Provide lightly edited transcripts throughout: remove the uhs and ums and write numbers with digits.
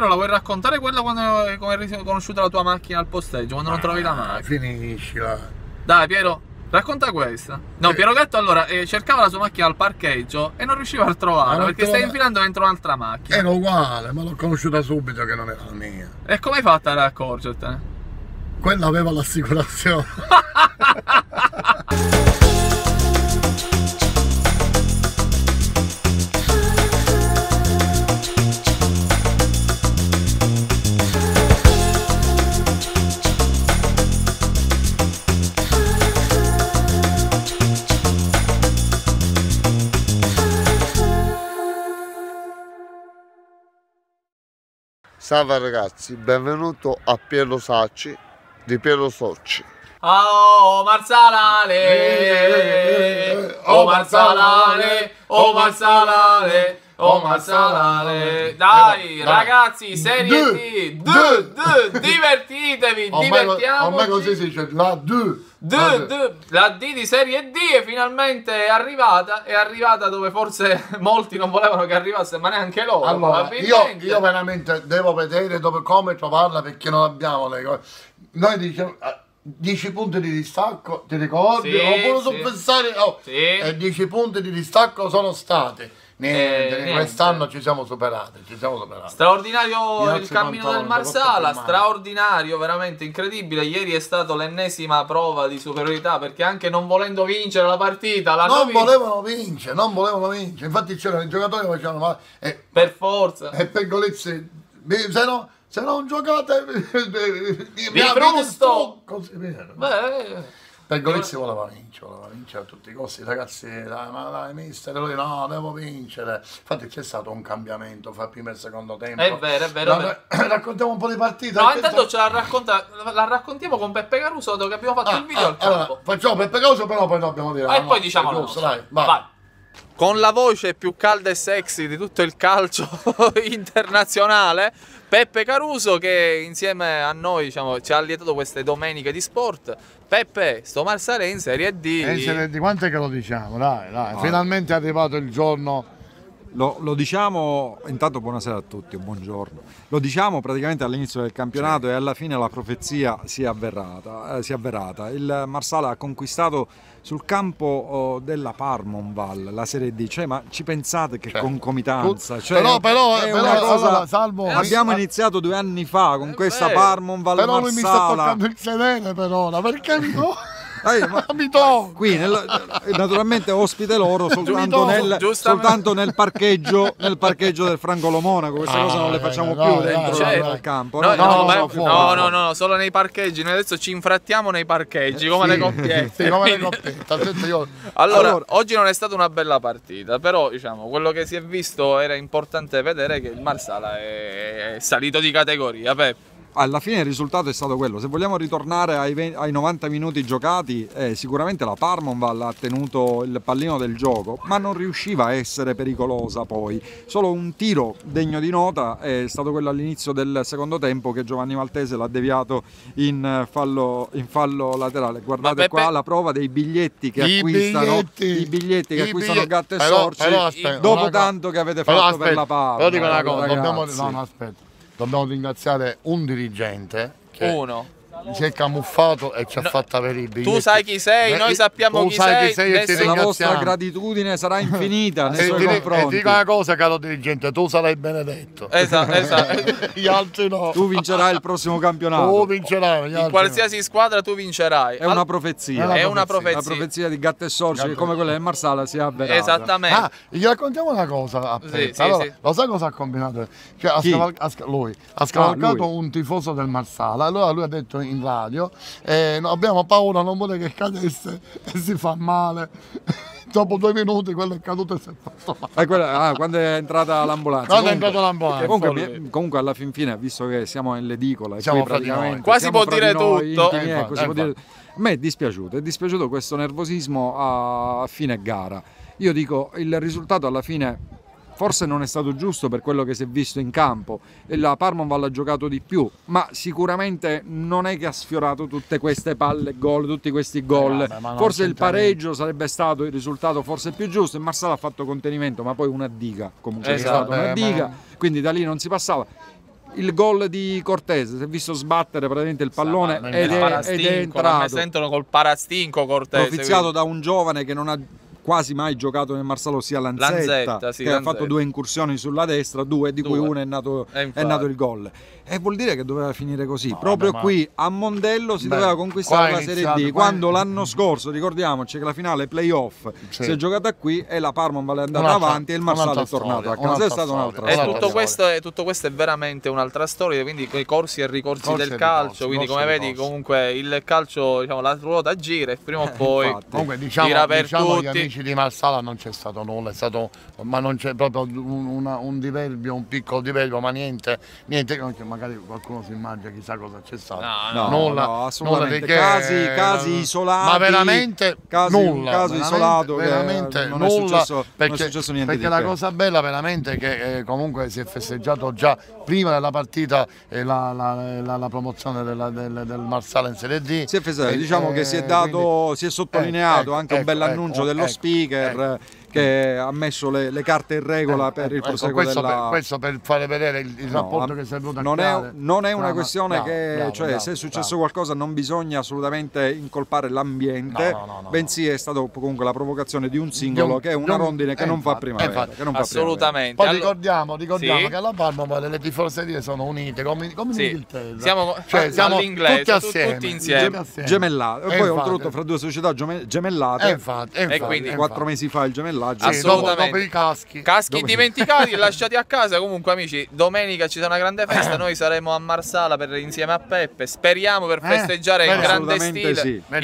Piero, la vuoi raccontare quella quando come hai riconosciuto la tua macchina al posteggio, quando non trovi la macchina? Finiscila. Dai Piero, racconta questa. No, Piero Gatto allora cercava la sua macchina al parcheggio e non riusciva a trovarla perché stai infilando dentro un'altra macchina. Era uguale, ma l'ho conosciuta subito che non era la mia. E come hai fatto ad accorgertene? Quella aveva l'assicurazione. Salve ragazzi, benvenuto a Piero Sacci di Piero Socci. Oh Marsalale, oh Marsalale, oh Marsalale, oh Marsalale. Dai ragazzi, serie D, divertitevi, divertiamoci. Ormai così si dice, la D. La D di serie D è finalmente arrivata, dove forse molti non volevano che arrivasse, ma neanche loro. Allora, io veramente devo vedere come trovarla perché non abbiamo le cose. Noi diciamo 10 punti di distacco, ti ricordi? Sì, Oppure sì. pensare, Sì. 10 punti di distacco sono stati. Niente, quest'anno ci siamo superati, Straordinario il cammino del pantaloni, Marsala, sotto straordinario, veramente incredibile. Ieri è stata l'ennesima prova di superiorità perché anche non volendo vincere la partita non volevano vincere. Infatti c'erano i giocatori che facevano per forza. E Pergolizzi, se non giocate vi frusto. Così vero. Beh, Pergolizzi voleva vincere a tutti i costi, ragazzi, dai mister, lui no, devo vincere. Infatti c'è stato un cambiamento fra il primo e il secondo tempo. È vero. Raccontiamo un po' di partita. No, intanto ce la raccontiamo con Peppe Caruso che abbiamo fatto il video al campo. Allora, facciamo Peppe Caruso, però poi dobbiamo dire. E poi diciamo la giusto, nostra. dai, vai. Vai. Con la voce più calda e sexy di tutto il calcio internazionale, Peppe Caruso, che insieme a noi diciamo, ci ha allietato queste domeniche di sport. Peppe, sto Marsala è in Serie D. In Serie D, quant'è che lo diciamo? Dai. Finalmente è arrivato il giorno. Lo diciamo, intanto buonasera a tutti, buongiorno. Lo diciamo praticamente all'inizio del campionato, sì. E alla fine la profezia si è avverata. Il Marsala ha conquistato sul campo della Parmonval la Serie D, cioè, ma ci pensate che concomitanza? Cioè, però è una cosa, allora, Salvo, abbiamo iniziato 2 anni fa con questa Parmonval però Marsala. Lui mi sta toccando il sedere per ora, perché no? Qui naturalmente ospite loro soltanto nel parcheggio del Franco Monaco. Queste cose non le facciamo più dentro al campo. No, solo nei parcheggi. Noi adesso ci infrattiamo nei parcheggi come le coppiette. Allora, oggi non è stata una bella partita, però diciamo quello che si è visto era importante vedere che il Marsala è salito di categoria. Peppe. Alla fine il risultato è stato quello. Se vogliamo ritornare ai 90 minuti giocati, sicuramente la Parmonval ha tenuto il pallino del gioco, ma non riusciva a essere pericolosa poi. Solo un tiro degno di nota è stato quello all'inizio del secondo tempo che Giovanni Maltese l'ha deviato in fallo laterale. Guardate qua la prova dei biglietti che acquistano Gatto e Sorci dopo tanto che avete fatto per la Parma. Però dico una cosa, aspetta. Dobbiamo ringraziare un dirigente che si è camuffato e ci ha fatto avere i biglietti. Tu sai chi sei, noi sappiamo chi sei. La vostra gratitudine sarà infinita nei suoi confronti. E dico una cosa, caro dirigente, tu sarai benedetto. Esatto. Gli altri no. Tu vincerai il prossimo campionato. Tu vincerai. In qualsiasi squadra tu vincerai. È una profezia. La profezia di Gatto e Sorci, che come quella del Marsala si è avverata. Esattamente. Gli raccontiamo una cosa. Sì. Lo sai cosa ha combinato? Cioè, ha scavalcato un tifoso del Marsala. Allora lui ha detto in radio abbiamo paura, non vuole che cadesse e si fa male. Dopo 2 minuti quello è caduto e si è fatto male. Quando è entrata l'ambulanza. Comunque alla fin fine, visto che siamo nell'edicola, qua si può dire tutto. A me è dispiaciuto questo nervosismo a fine gara. Io dico, il risultato alla fine forse non è stato giusto per quello che si è visto in campo e la Parmonval ha giocato di più, ma sicuramente non è che ha sfiorato tutte queste palle gol, tutti questi gol. Forse il pareggio sarebbe stato il risultato forse più giusto. Il Marsala ha fatto contenimento, ma poi una diga, comunque è stata una diga, quindi da lì non si passava. il gol di Cortese, si è visto sbattere praticamente il pallone ed è entrato. Mi sentono col parastinco Cortese. Profiziato da un giovane che non ha quasi mai giocato nel Marsala, ossia Lanzetta, che ha fatto 2 incursioni sulla destra, di cui una è nato il gol. E vuol dire che doveva finire così. Proprio qui a Mondello si doveva conquistare la Serie D, quando l'anno scorso, ricordiamoci che la finale playoff si è giocata qui e la Parma è andata avanti e il Marsala è tornato a casa. È stata un'altra storia. Tutto questo è veramente un'altra storia, quindi i corsi e ricorsi del calcio, quindi come vedi comunque il calcio, diciamo, la ruota gira e prima o poi comunque gira per tutti. Gli amici di Marsala non c'è stato nulla, ma non c'è proprio un diverbio, un piccolo diverbio, ma niente, magari qualcuno si immagina chissà cosa c'è stato. No, assolutamente. Casi isolati. Ma veramente nulla. Caso isolato, veramente non nulla, è successo niente perché la cosa bella veramente è che comunque si è festeggiato già prima della partita la promozione del Marsala in Serie D. Si è festeggiato, diciamo che si è sottolineato anche un bell'annuncio dello speaker che ha messo le carte in regola per il proseguo questo per fare vedere il rapporto che si è venuto a creare. Non è una questione se è successo qualcosa non bisogna assolutamente incolpare l'ambiente, bensì è stato comunque la provocazione di un singolo che è una rondine che non fa primavera. Assolutamente. Poi ricordiamo che alla Parma le tifoserie sono unite come in Inghilterra. Siamo all'inglese, tutti insieme. Gemellate. E poi oltretutto fra 2 società gemellate. E quindi 4 mesi fa il gemellaggio. Assolutamente. Dopo i caschi indimenticati e lasciati a casa. Comunque amici, domenica ci sarà una grande festa, noi saremo a Marsala insieme a Peppe, speriamo per festeggiare in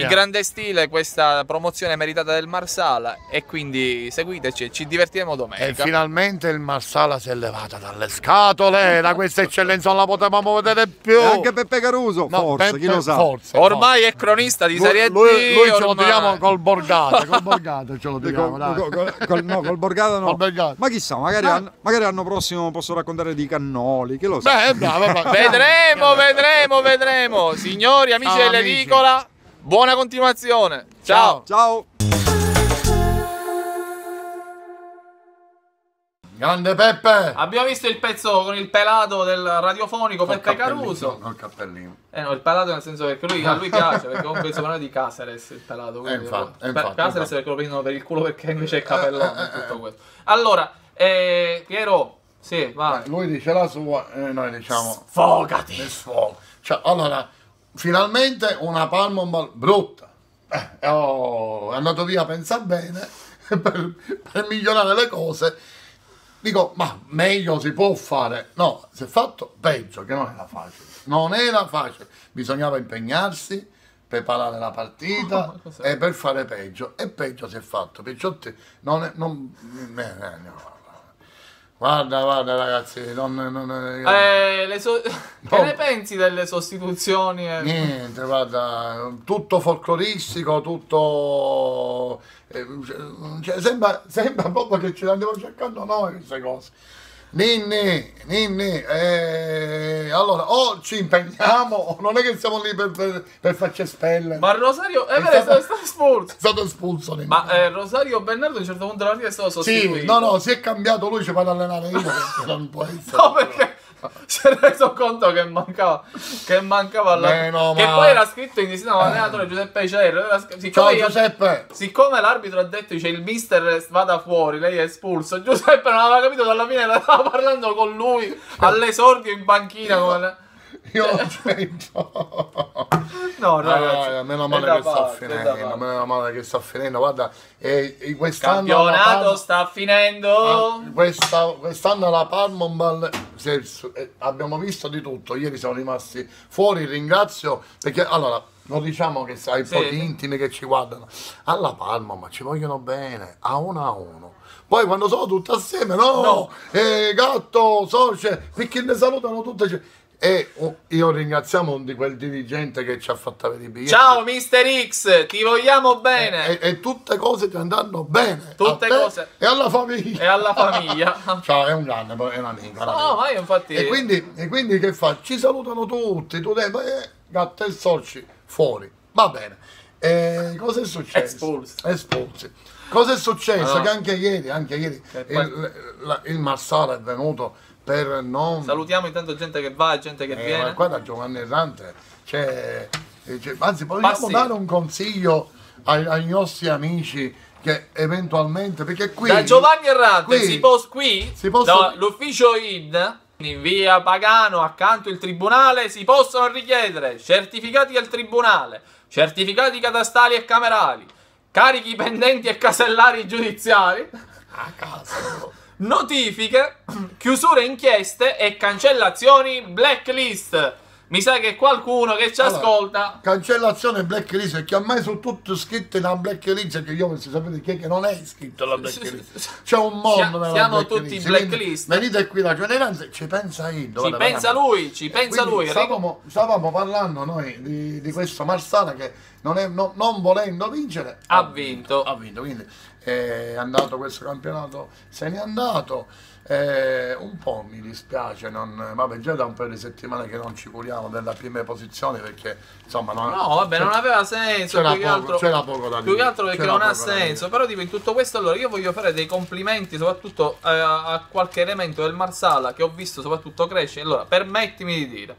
grande stile questa promozione meritata del Marsala, e quindi seguiteci e ci divertiremo domenica. E finalmente il Marsala si è levata dalle scatole, da questa eccellenza non la potevamo vedere più. E anche Peppe Caruso, forse, chi lo sa. Ormai è cronista di Serie D. Lui ce lo tiriamo col Borgata, ce lo tiriamo, col Borgata no. Ma chissà, magari l'anno prossimo posso raccontare di Cannoli, che lo sa. Vedremo. Signori, amici dell'edicola, buona continuazione. Ciao. Grande Peppe! Abbiamo visto il pezzo con il pelato del radiofonico Peppe Caruso. No, il cappellino. No, il pelato nel senso che a lui piace, perché comunque penso di Caceres il pelato. Infatti. Caceres perché lo prendono per il culo perché invece è capellone tutto questo. Allora, Piero, sì, vai. Lui dice la sua e noi diciamo sfogati. Allora, finalmente una Palmoball brutta. È andato via, pensa bene, per migliorare le cose. Dico, ma meglio si può fare. No, si è fatto peggio, che non era facile. Bisognava impegnarsi, preparare la partita e per fare peggio. E peggio si è fatto. Picciotti, Guarda ragazzi, che ne pensi delle sostituzioni? Niente, guarda, tutto folcloristico, tutto... sembra proprio che ce le andiamo cercando noi queste cose. Ninni, allora o ci impegniamo o non è che siamo lì per farci spelle. Ma Rosario è stato espulso. È stato espulso. Ninni. Ma Rosario Bernardo a un certo punto della partita è stato sostituito. Si è cambiato, lui ci fa ad allenare io perché non può essere. No, perché si è reso conto che mancava che poi era scritto in disegno allenatore Giuseppe Cerro. Ciao Giuseppe. Siccome l'arbitro ha detto il mister vada fuori, lei è espulso, Giuseppe non aveva capito, dalla fine stava parlando con lui all'esordio in panchina come... Io non c'entro. No, ragazzi, meno male che sta finendo, guarda, quest'anno il campionato sta finendo. Quest'anno la Palmoball abbiamo visto di tutto. Ieri siamo rimasti fuori, ringrazio, perché allora non diciamo che sai pochi intimi che ci guardano. Alla Palmoball ci vogliono bene, a 1-1. Poi quando sono tutti assieme, Gatto, Sorce, perché ne salutano tutte. E io ringraziamo di quel dirigente che ci ha fatto avere i biglietti. Ciao Mister X, ti vogliamo bene. E tutte cose ti andranno bene. Tutte cose. E alla famiglia. Ciao, è un grande, è un amico. No, ma io infatti... E quindi che fa? Ci salutano tutti, Gatto e Sorci fuori. Va bene. Cosa è successo? Espulsi. Cosa è successo? Che anche ieri il Marsala è venuto per non... Salutiamo intanto gente che va e gente che viene. Ma qua da Giovanni Errante anzi vogliamo dare un consiglio ai nostri amici che eventualmente, perché qui da Giovanni Errante l'ufficio in via Pagano accanto il tribunale si possono richiedere certificati del tribunale, certificati catastali e camerali, carichi pendenti e casellari giudiziari a caso, notifiche, chiusure inchieste e cancellazioni blacklist. Mi sa che qualcuno che ci ascolta. Cancellazione blacklist, perché ormai sono tutte scritte nella blacklist, che io non si sapete chi è che non è iscritto alla blacklist. C'è un mondo nella siamo blacklist. tutti blacklist. Venite qui da Giovanni, ci pensa Indo. Ci pensa lui, ci pensa lui. Stavamo parlando noi di questo Marsala che non volendo vincere ha vinto. Quindi è andato questo campionato, se n'è andato. Un po' mi dispiace, vabbè, già da un paio di settimane che non ci curiamo della prima posizione, perché insomma non aveva senso, c'era poco da dire, più che altro perché non ha senso. Però dico, in tutto questo, allora io voglio fare dei complimenti soprattutto a qualche elemento del Marsala che ho visto soprattutto crescere. Allora, permettimi di dire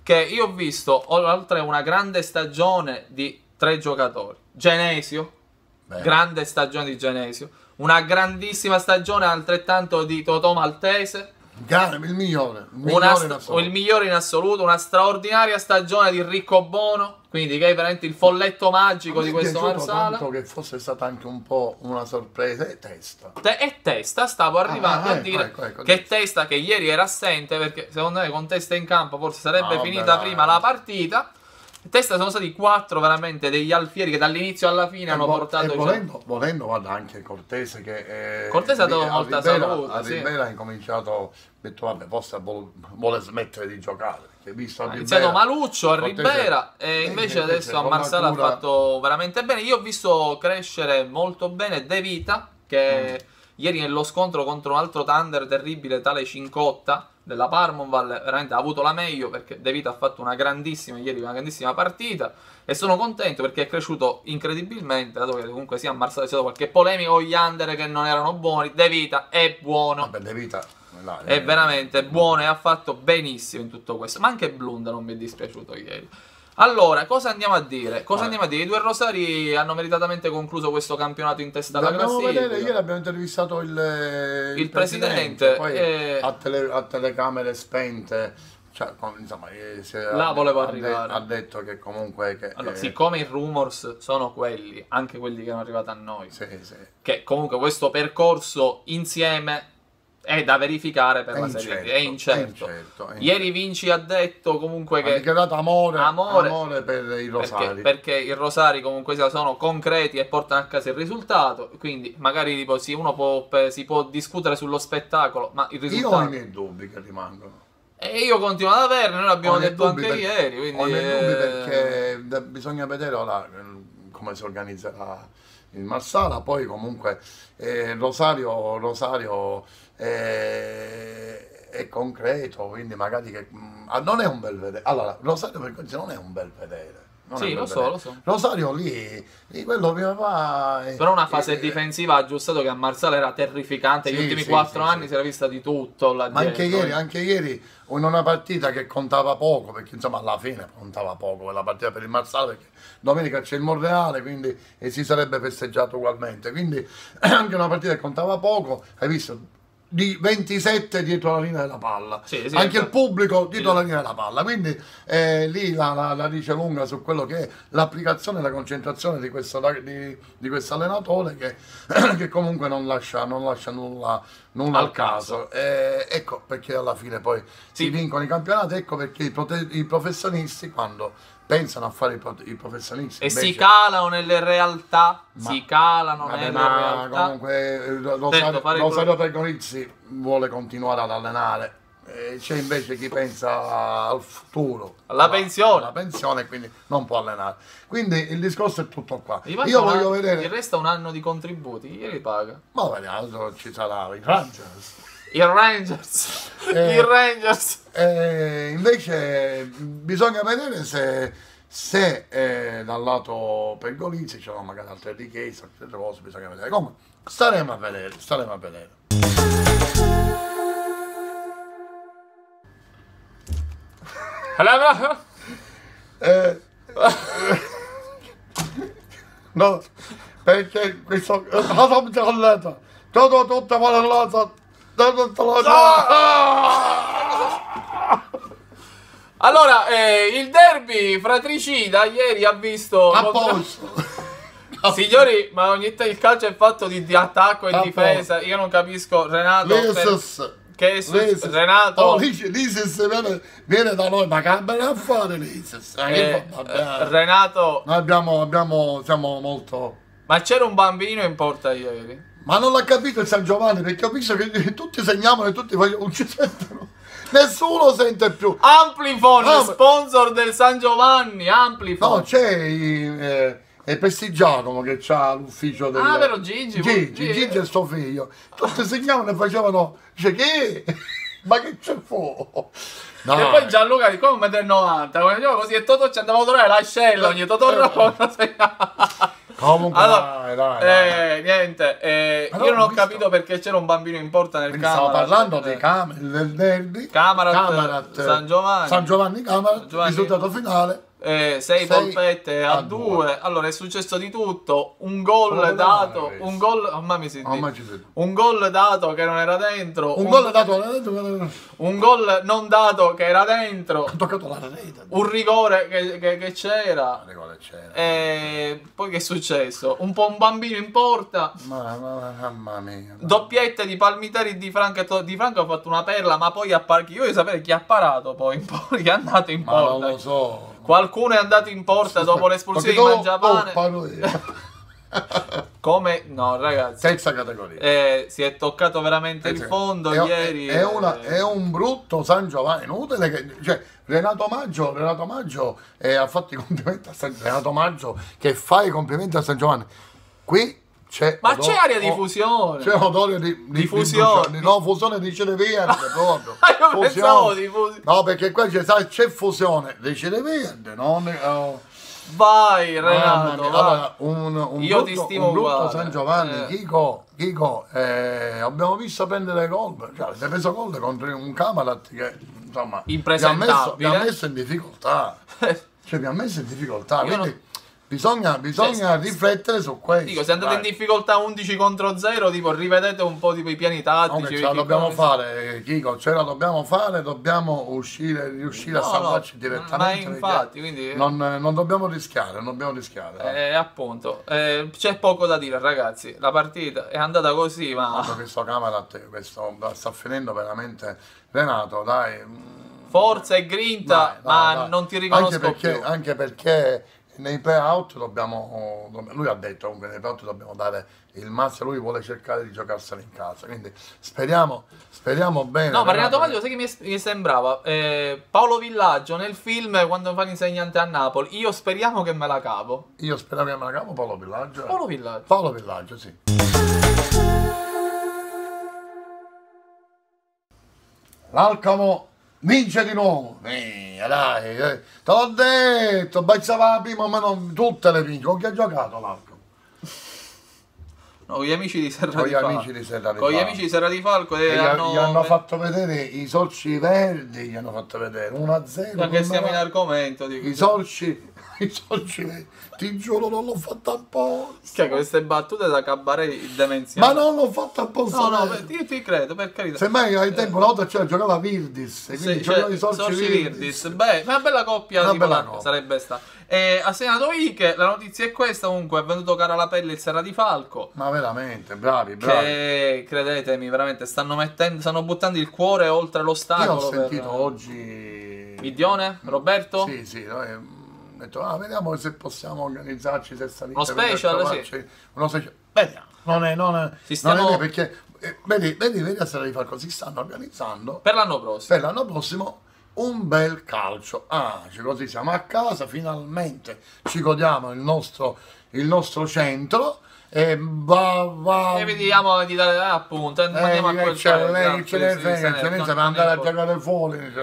che io ho visto, oltre una grande stagione di 3 giocatori, Genesio, grande stagione di Genesio, una grandissima stagione altrettanto di Totò Maltese, il migliore in assoluto, una straordinaria stagione di Ricco Bono, quindi che è veramente il folletto magico di questo Marsala. Tanto che fosse stata anche un po' una sorpresa e Testa, stavo arrivando a dire che Testa, che ieri era assente perché secondo me con Testa in campo forse sarebbe finita prima la partita. Testa sono stati 4 veramente degli alfieri che dall'inizio alla fine hanno portato volendo guarda anche Cortese che Cortese ha dato molta salute, a Ribera ha incominciato, ha detto vabbè forse vuole smettere di giocare, perché visto ha iniziato Maluccio a Ribera e invece adesso a Marsala ha fatto veramente bene. Io ho visto crescere molto bene De Vita che ieri nello scontro contro un altro Thunder terribile tale Cincotta della Parmonval veramente ha avuto la meglio, perché De Vita ha fatto una grandissima partita e sono contento perché è cresciuto incredibilmente, dato che comunque sia a Marsala c'è stato qualche polemica con gli under che non erano buoni. De Vita è buono. Vabbè, De Vita è veramente buono e ha fatto benissimo in tutto questo, ma anche Blunda non mi è dispiaciuto ieri. Allora, cosa andiamo a dire? I 2 Rosari hanno meritatamente concluso questo campionato in testa alla classifica. Ieri abbiamo intervistato il presidente poi a telecamere spente. Cioè, insomma, volevo arrivare. Ha detto che comunque allora, siccome i rumors sono quelli, anche quelli che sono arrivati a noi, sì. che comunque questo percorso insieme è da verificare per la Serie D, è incerto. Ieri Vinci ha detto comunque che ha dichiarato amore per i Rosari, perché i Rosari comunque sono concreti e portano a casa il risultato, quindi magari tipo, si può discutere sullo spettacolo, ma il risultato... Io ho i miei dubbi che rimangono. E io continuo ad averne, noi l'abbiamo detto anche ieri. Quindi ho i miei dubbi perché bisogna vedere ora come si organizzerà il Marsala, poi comunque Rosario è concreto, quindi magari che non è un bel vedere. Allora, Rosario per questo non è un bel vedere. Lo so. Rosario lì quello che va. Però una fase difensiva ha aggiustato che a Marsala era terrificante. Gli ultimi 4 anni si era vista di tutto. Ma anche ieri in una partita che contava poco, perché insomma alla fine contava poco quella partita per il Marsala, perché domenica c'è il Monreale, quindi si sarebbe festeggiato ugualmente. Quindi anche una partita che contava poco, hai visto? Di 27 dietro la linea della palla, anche il pubblico dietro la linea della palla, quindi lì la dice lunga su quello che è l'applicazione e la concentrazione di questo allenatore che comunque non lascia nulla al caso. Ecco perché alla fine poi si vincono i campionati, ecco perché i professionisti quando pensano a fare i professionisti e invece si calano nelle realtà, comunque Rosario Pergolizzi vuole continuare ad allenare, c'è invece chi pensa al futuro, alla pensione, quindi non può allenare, quindi il discorso è tutto qua. Io voglio vedere, il resta un anno di contributi, chi li paga? Ma vediamo, ci sarà i Rangers. I Rangers. Invece bisogna vedere se dal lato Pergolizzi c'erano magari altre richieste, altre cose, bisogna vedere. Comunque staremo a vedere. No, perché questo cosa mi ha letto? Tutto parlato. Allora, il derby fratricida ieri ha visto... A posto. Signori, ma ogni tanto il calcio è fatto di attacco e difesa. Io non capisco, Renato. Che è Renato? Oh, l'ISIS viene da noi, ma che bene a fare l'ISIS? Renato. Noi siamo molto... Ma c'era un bambino in porta ieri. Ma non l'ha capito il San Giovanni, perché ho visto che tutti segnavano e tutti non ci sentono. Nessuno sente più. Amplifon, sponsor del San Giovanni, Amplifon. No, c'è è Pestigiacomo che c'ha l'ufficio del... Ah, vero, Gigi è suo figlio. Tutti segnavano e facevano... Dice, che? Ma che c'è fuori? No. E poi Gianluca di come 1,90 m, quando diceva così, e Totò ci andava a trovare l'ascella ogni Totò comunque allora, dai. Niente, io non ho capito perché c'era un bambino in porta nel Camarat. Stavo parlando del derby Camarat San Giovanni Camarat, risultato finale 6 polpette a 2. Allora è successo di tutto, un gol dato, un gol, un gol dato che non era dentro, un gol dato, un gol non dato che era dentro, ha toccato la rete, un rigore che c'era. E poi che è successo? Un po' un bambino in porta. Mamma mia. Doppiette di Palmiteri Di Franco. Di Franco ha fatto una perla, ma poi io voglio sapere chi ha parato poi chi è andato in porta. Ma non lo so. Qualcuno è andato in porta dopo l'espulsione di Mangiapane. Come? No, ragazzi. Terza categoria. Si è toccato veramente il fondo ieri. È un brutto San Giovanni. Inutile che... Cioè, Renato Maggio ha fatto i complimenti a Renato Maggio che fa i complimenti a San Giovanni. Qui c'è... Ma c'è aria di fusione. C'è odore di fusione. No, fusione di Celeverde proprio. Io pensavo di fusione. No, perché qua c'è fusione di Celeverde, non... Vai Renato, allora, un io brutto, ti stimo un brutto uguale. San Giovanni, Chico, abbiamo visto prendere gol, cioè avete preso gol contro un Camarat che insomma impresentabile, vi ha messo in difficoltà, cioè vi ha messo in difficoltà, quindi bisogna riflettere su questo. Dico, se andate in difficoltà 11 contro 0, tipo rivedete un po' tipo i piani tattici. Ce la dobbiamo fare, Chico, dobbiamo riuscire a salvarci direttamente. Ma infatti, quindi non dobbiamo rischiare, appunto, c'è poco da dire, ragazzi. La partita è andata così, ma questo Camarat sta finendo veramente. Renato, dai. Forza e grinta, dai. Non ti riconosco più. Anche perché nei play-out lui ha detto comunque nei play-out dobbiamo dare il massimo, lui vuole cercare di giocarsela in casa, quindi speriamo bene. No, ma Renato Maggio, sai che mi sembrava? Paolo Villaggio nel film quando fa l'insegnante a Napoli. Io speriamo che me la cavo. Io spero che me la cavo Paolo Villaggio. Paolo Villaggio, sì. L'Alcamo vince di nuovo. Dai, te l'ho detto, baciava prima, ma non tutte le vince. Con chi ha giocato l'Alcamo? No, con gli amici di Serra con di gli Falco. amici di Serra di con gli amici di Serra di Falco gli hanno fatto vedere i sorci verdi, gli hanno fatto vedere 1-0. Perché siamo in argomento, dico. I sorci verdi, ti giuro non l'ho fatto apposta. Che queste battute da cabaret demenziale. Ma non l'ho fatto apposta. No, io ti credo, per carità. Semmai ai tempo una volta giocava Virdis, quindi giocava i sorci Virdis. Beh, una bella coppia di coppia sarebbe stata. Ha segnato Ike, la notizia è questa, comunque è venuto cara alla pelle il Serra di Falco. Ma veramente, bravi. Che credetemi, veramente stanno buttando il cuore oltre l'ostacolo. Io ho sentito oggi Midione, Roberto? Sì, ho detto, vediamo se possiamo organizzarci se salite. Uno special, Vediamo. Non è perché vedi a Serra di Falco si stanno organizzando per l'anno prossimo. Un bel calcio, così siamo a casa, finalmente ci godiamo il nostro centro e vediamo di dare appunto andiamo a quel per andare a giocare fuori,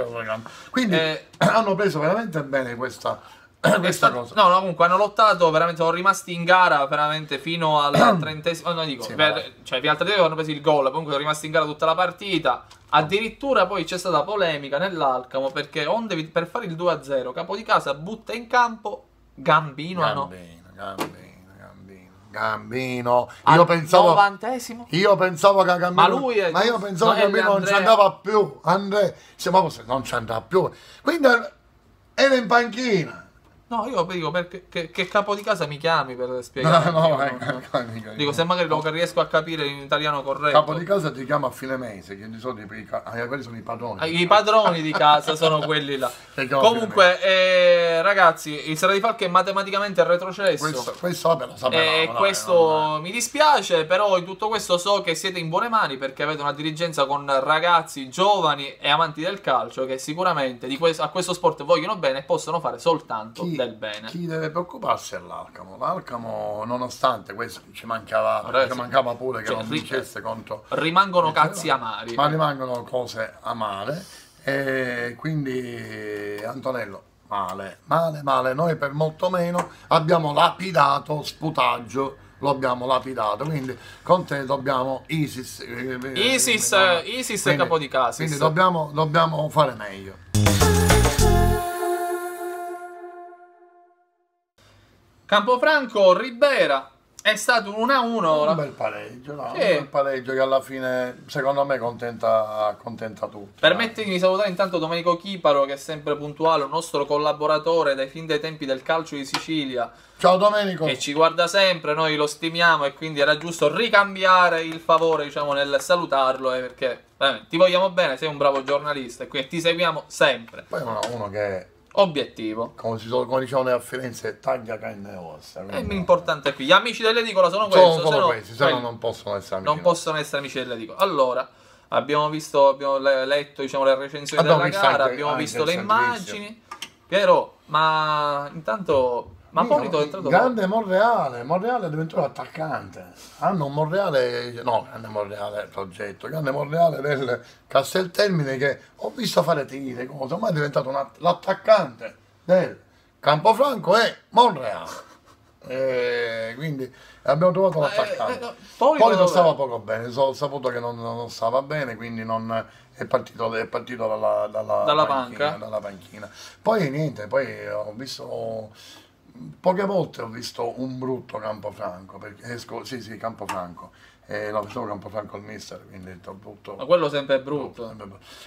quindi hanno preso veramente bene questa questa cosa. No, comunque hanno lottato, veramente sono rimasti in gara veramente fino al 30esimo, no dico, Sì, cioè fino al 30esimo hanno preso il gol, comunque sono rimasti in gara tutta la partita. Addirittura poi c'è stata polemica nell'Alcamo perché onde per fare il 2-0 Capodicasa butta in campo Gambino, Gambino. al Io pensavo 90esimo. Io pensavo che Gambino, Ma lui è io pensavo che Gambino non ci Andrea. andava più. Andrea, ma non ci andava più. Quindi era in panchina. No, io dico perché che Capodicasa mi chiami per spiegare. Dico, se magari lo riesco a capire in italiano corretto. Capo di casa ti chiama a fine mese, che di solito quelli sono i padroni. I padroni di casa sono quelli là. Comunque, ragazzi, il Serra di Falco è matematicamente retrocesso. Questo vabbè, lo sapevamo. Questo mi dispiace, però in tutto questo so che siete in buone mani perché avete una dirigenza con ragazzi giovani e amanti del calcio che sicuramente a questo sport vogliono bene e possono fare soltanto del bene. Chi deve preoccuparsi è l'Alcamo. L'Alcamo, nonostante questo ci mancava pure che non vincesse contro. Rimangono cazzi amari. Ma rimangono cose amare. E quindi Antonello, male. Noi per molto meno abbiamo lapidato Sputaggio. Lo abbiamo lapidato, quindi con te dobbiamo Isis e Capodicasa. Quindi dobbiamo fare meglio. Campofranco Ribera è stato un 1-1. Un bel pareggio, no? Un bel pareggio che alla fine secondo me contenta tutti. Permettimi di salutare intanto Domenico Chiparo, che è sempre puntuale, un nostro collaboratore dai fin dai tempi del calcio di Sicilia. Ciao Domenico! Che ci guarda sempre, noi lo stimiamo e quindi era giusto ricambiare il favore, diciamo, nel salutarlo, perché ti vogliamo bene, sei un bravo giornalista e quindi ti seguiamo sempre. Poi uno che obiettivo, come diciamo noi a Firenze, taglia carne e ossa. È importante qui. Gli amici dell'edicola sono questi, se no non possono essere amici. Non possono essere amici dell'edicola. Allora, abbiamo letto, diciamo, le recensioni della gara, abbiamo visto le immagini. Piero, ma intanto Polito è entrato grande Monreale è diventato attaccante. Hanno un grande Monreale del Casteltermine che ho visto fare tiri, ma è diventato l'attaccante del Campofranco e Monreale. Quindi abbiamo trovato l'attaccante. Polito stava poco bene, ho saputo che non stava bene, quindi è partito dalla panchina. Poi niente, poi ho visto poche volte un brutto Campofranco, perché Campofranco. Pensavo Campofranco il mister, quindi brutto. Ma quello sempre è brutto.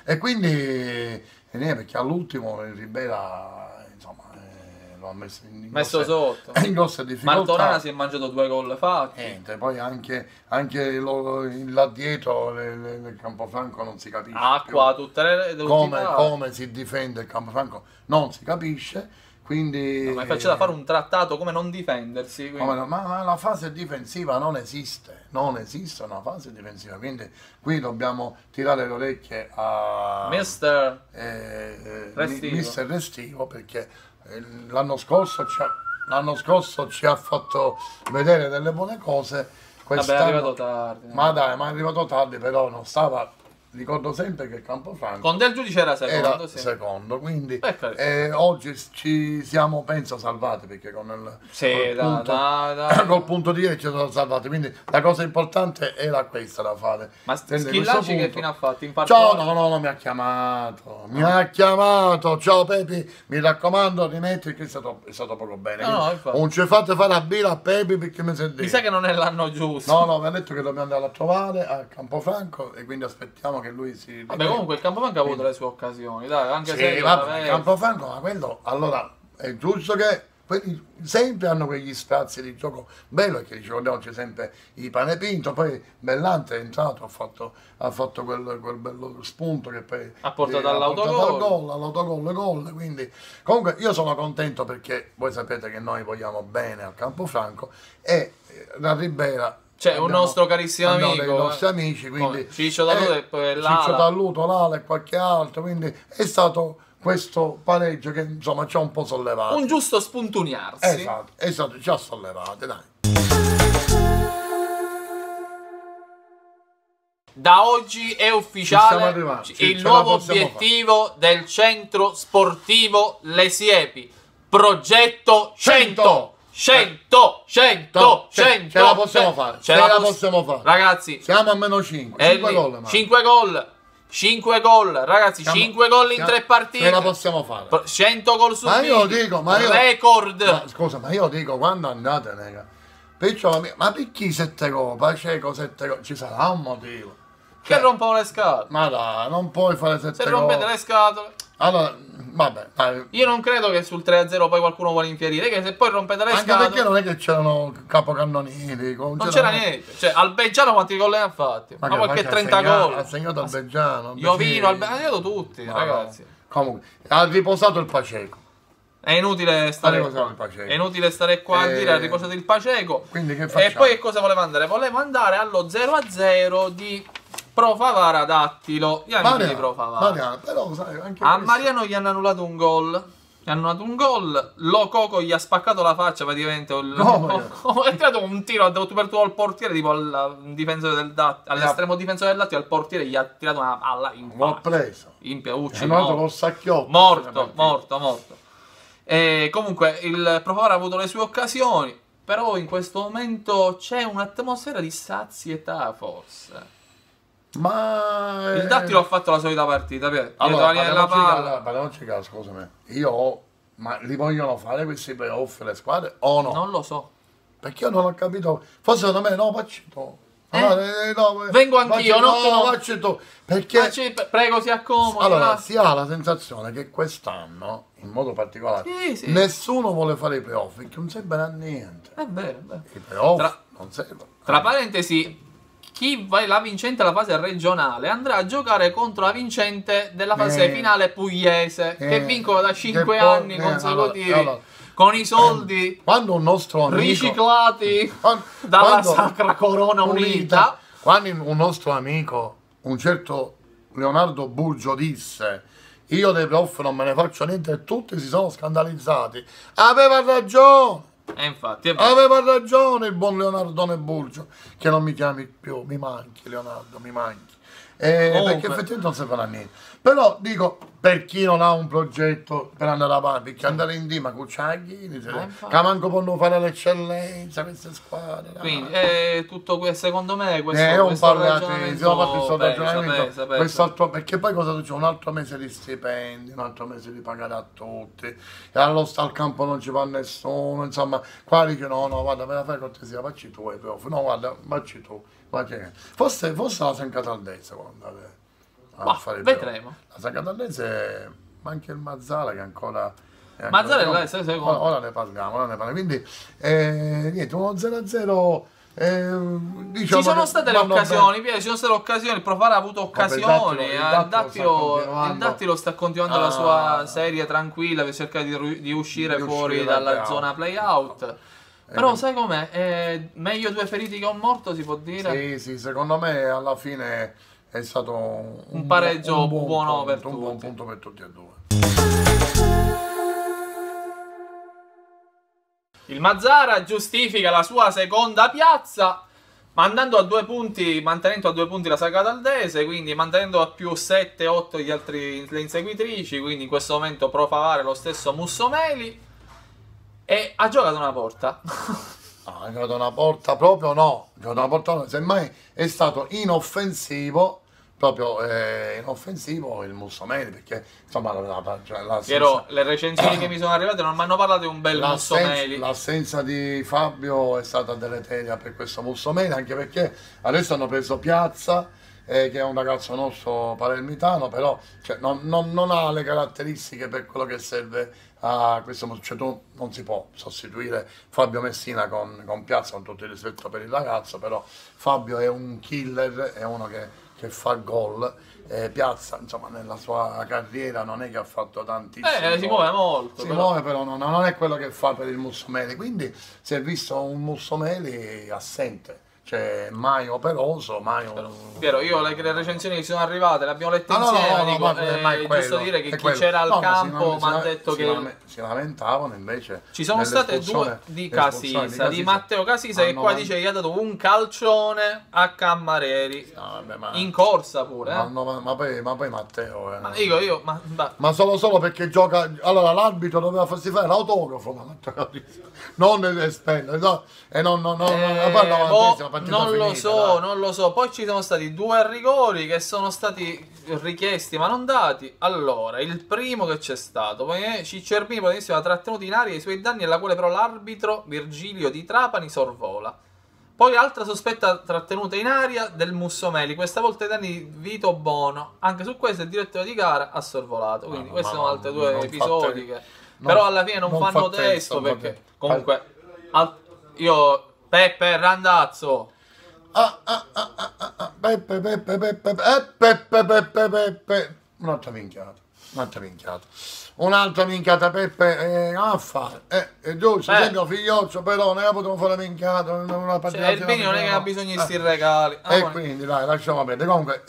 E quindi perché all'ultimo Ribera insomma lo ha messo sotto in grosse difficoltà. Martorana si è mangiato 2 gol fatti. Niente, poi anche là dietro il Campofranco non si capisce acqua più. tutte Come si difende il Campofranco non si capisce. Quindi ma è facile da fare un trattato come non difendersi. Ma la fase difensiva non esiste una fase difensiva, quindi qui dobbiamo tirare le orecchie a Mister Restivo, perché l'anno scorso ci ha fatto vedere delle buone cose. Vabbè, è arrivato tardi. Ma è arrivato tardi, però non stava. Ricordo sempre che Campofranco con Del Giudice era secondo, quindi oggi ci siamo penso salvati, perché col punto di ieri ci siamo salvati, quindi la cosa importante era questa da fare. Ma Schillaci che fine ha fatto? Ciao, no, mi ha chiamato, ciao Pepi, mi raccomando rimetti, che è stato poco bene, non ci fate fare la birra a Pepi perché mi sa che non è l'anno giusto. No, mi ha detto che dobbiamo andare a trovare a Campofranco e quindi aspettiamo che lui si... Vabbè, comunque il Campofranco ha avuto le sue occasioni, dai, anche se... il Campofranco, ma quello, allora, è giusto che quelli sempre hanno quegli spazi di gioco bello, perché ricordiamoci sempre i Panepinto, poi Bellante è entrato, ha fatto quel bello spunto che poi ha portato all'autogol, quindi comunque io sono contento perché voi sapete che noi vogliamo bene al Campofranco e la Ribera. C'è un nostro carissimo amico, dei nostri amici, quindi Ciccio Talluto e poi Ciccio Talluto, Lala e qualche altro, quindi è stato questo pareggio che insomma ci ha un po' sollevato. Un giusto spuntuniarsi. Esatto, ci ha sollevati, dai. Da oggi è ufficiale il nuovo obiettivo del centro sportivo Le Siepi. Progetto 100. 100, 100, 100. Ce la possiamo fare. Ce la possiamo fare. Ragazzi, siamo a meno 5. 5 gol. 5 gol. 5 gol, ragazzi, 5 gol in 3 partite. Ce la possiamo fare. 100 gol su Ma io dico, record. Ma, scusa, ma io dico, quando andate, nega, ma perché 7 gol? Paceco 7 gol? Ci sarà un motivo. Che rompono le scatole. Ma dai, non puoi fare 7 gol. Se rompete le scatole. Allora, vabbè, dai. Io non credo che sul 3-0 poi qualcuno vuole infierire, che se poi rompete le scatole. Anche perché non è che c'erano capocannonieri. Non c'era niente. Cioè, Albeggiano quanti gol ne ha fatti? Ma qualche 30 gol. Ha segnato Albeggiano. Iovino, ha segnato tutti, no, ragazzi. No. Comunque, ha riposato il Paceco. È inutile stare qua a dire ha riposato il Paceco. Quindi che facciamo? E poi che cosa voleva andare? Voleva andare allo 0-0 di Pro Favara Dattilo. Gli amici di Pro Favara. Però, sai, anche a Mariano gli hanno annullato un gol. Lococo gli ha spaccato la faccia praticamente. Ha tirato un tiro per tutto al portiere, tipo all'estremo difensore del Lazio, al portiere gli ha tirato una palla in faccia. L'ho preso. In piaucci. È andato col sacchiotto. Morto. E comunque il Pro Favara ha avuto le sue occasioni, però in questo momento c'è un'atmosfera di sazietà forse. Ma il Dattilo ha fatto la solita partita, parliamoci caso, scusami. Ma li vogliono fare questi playoff le squadre o no? Non lo so. Perché io non ho capito. Forse secondo me no, facci tu. Vengo anch'io, no, facci tu. Perché prego, si accomodi. Allora, si ha la sensazione che quest'anno, in modo particolare, nessuno vuole fare i playoff, perché non serve a niente. È vero. I playoff non servono. Tra parentesi, chi va la vincente della fase regionale andrà a giocare contro la vincente della fase finale pugliese, che vincono da 5 anni consecutivi, con i soldi quando un nostro amico, riciclati dalla Sacra Corona Unita. Quando un nostro amico, un certo Leonardo Burgio, disse: io dei playoff non me ne faccio niente, e tutti si sono scandalizzati. Aveva ragione. Infatti aveva ragione il buon Leonardone Burgio, che non mi chiami più, mi manchi Leonardo, mi manchi, perché effettivamente non serve a niente. Però dico, per chi non ha un progetto per andare avanti, perché andare in D, ma Cucciaghini, che manco possono fare l'eccellenza queste squadre. Quindi tutto questo, secondo me, questo è un ragionamento pesa. Perché poi cosa c'è? Un altro mese di stipendi, un altro mese di pagare a tutti, e allo sta al campo non ci va nessuno, insomma, qua dice no, guarda, me la fai cortesia, facci tu, no, guarda, facci tu. Forse la San Cataldese quando andate a fare vedremo. La San Cataldese, ma anche il Mazzara che ancora... Mazzara è secondo. Ora ne parliamo. Quindi, niente, uno 0-0... diciamo ci sono state le occasioni, il Pro Favara ha avuto occasioni, il Dattilo sta continuando la sua serie tranquilla per cercare di uscire fuori dalla zona play-out. Però sai com'è? Meglio 2 feriti che un morto, si può dire? Sì, secondo me alla fine è stato un pareggio buono per tutti. Un buon punto per tutti e due. Il Mazzara giustifica la sua seconda piazza mantenendo a 2 punti la Sacra Caldese, quindi mantenendo a più 7-8 le inseguitrici, quindi in questo momento Pro Favara lo stesso Mussomeli, e ha giocato una porta. No, ha giocato una porta proprio no, semmai è stato inoffensivo. Proprio inoffensivo il Mussomeli, perché insomma le recensioni che mi sono arrivate non mi hanno parlato di un bel Mussomeli. L'assenza di Fabio è stata deleteria per questo Mussomeli, anche perché adesso hanno preso Piazza, che è un ragazzo nostro palermitano, però non ha le caratteristiche per quello che serve a questo. Cioè, tu non si può sostituire Fabio Messina con Piazza, con tutto il rispetto per il ragazzo, però Fabio è un killer, è uno che fa gol. Piazza, insomma, nella sua carriera non è che ha fatto tantissimo. Si muove molto. Muove, però non è quello che fa per il Mussomeli. Quindi si è visto un Mussomeli assente, c'è mai operoso, mai Piero, io le recensioni che sono arrivate le abbiamo lette no, insieme, no, dico, ma è è quello, giusto dire che è chi quello. c'era al No, ma campo mi ha detto che si lamentavano invece ci sono state due di Casisa, di Matteo Casisa, che qua dice che gli ha dato un calcione a Cammareri, no, vabbè, in corsa pure. ma poi Matteo Ma dico io, ma solo perché gioca. Allora l'arbitro doveva farsi fare l'autografo, ma Matteo Casisa, non espellere, no, e non non lo so. Poi ci sono stati due rigori che sono stati richiesti ma non dati. Allora, il primo che c'è stato, Ciccerbini aveva trattenuto in aria i suoi danni, alla quale però l'arbitro Virgilio Di Trapani sorvola. Poi altra sospetta trattenuta in aria del Mussomeli, questa volta i danni di Vito Bono. Anche su questo il direttore di gara ha sorvolato. Quindi questi sono altri due episodi che però alla fine non fanno testo, perché comunque io Peppe Randazzo Peppe, un'altra minchiata Peppe a fare giusto, esempio figlioccio, però non potevo fare minchiata, una partita, il Bini non è che ha bisogno di sti regali, quindi dai, lasciamo perdere. Comunque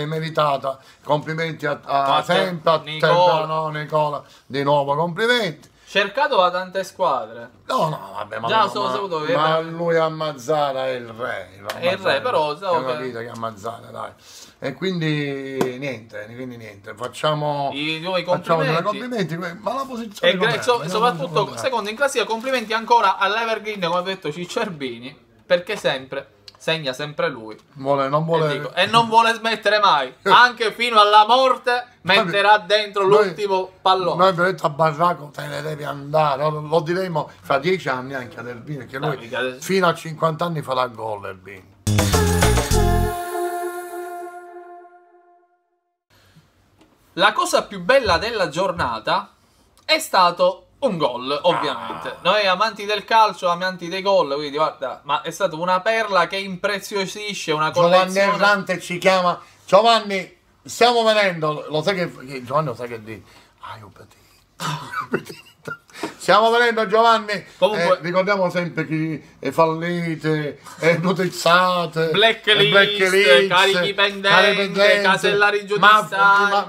meritata, complimenti a sempre a Nicola, di nuovo complimenti. Cercato da tante squadre. No, vabbè, ma lui a Mazzara è il re. È il re, però è una vita che a Mazzara, dai. E quindi niente, facciamo i nuovi complimenti. Ma la posizione soprattutto secondo in classifica, complimenti ancora all'Evergreen, come ha detto Ciccerbini, perché segna sempre lui. Non vuole e non vuole smettere mai, anche fino alla morte metterà dentro l'ultimo pallone. Noi abbiamo detto a Barraco te ne devi andare, lo diremo fra 10 anni anche ad Erbini, che lui fino a 50 anni farà gol Erbini. La cosa più bella della giornata è stato un gol, ovviamente. Noi amanti del calcio, amanti dei gol, quindi guarda, ma è stata una perla che impreziosisce una collezione. Giovanni Errante ci chiama. Giovanni, stiamo venendo, lo sai che Giovanni lo sai che dice? Stiamo venendo Giovanni. Comunque, ricordiamo sempre chi è fallite, notizzate, blacklist, carichi pendenti, casellari giudiziari,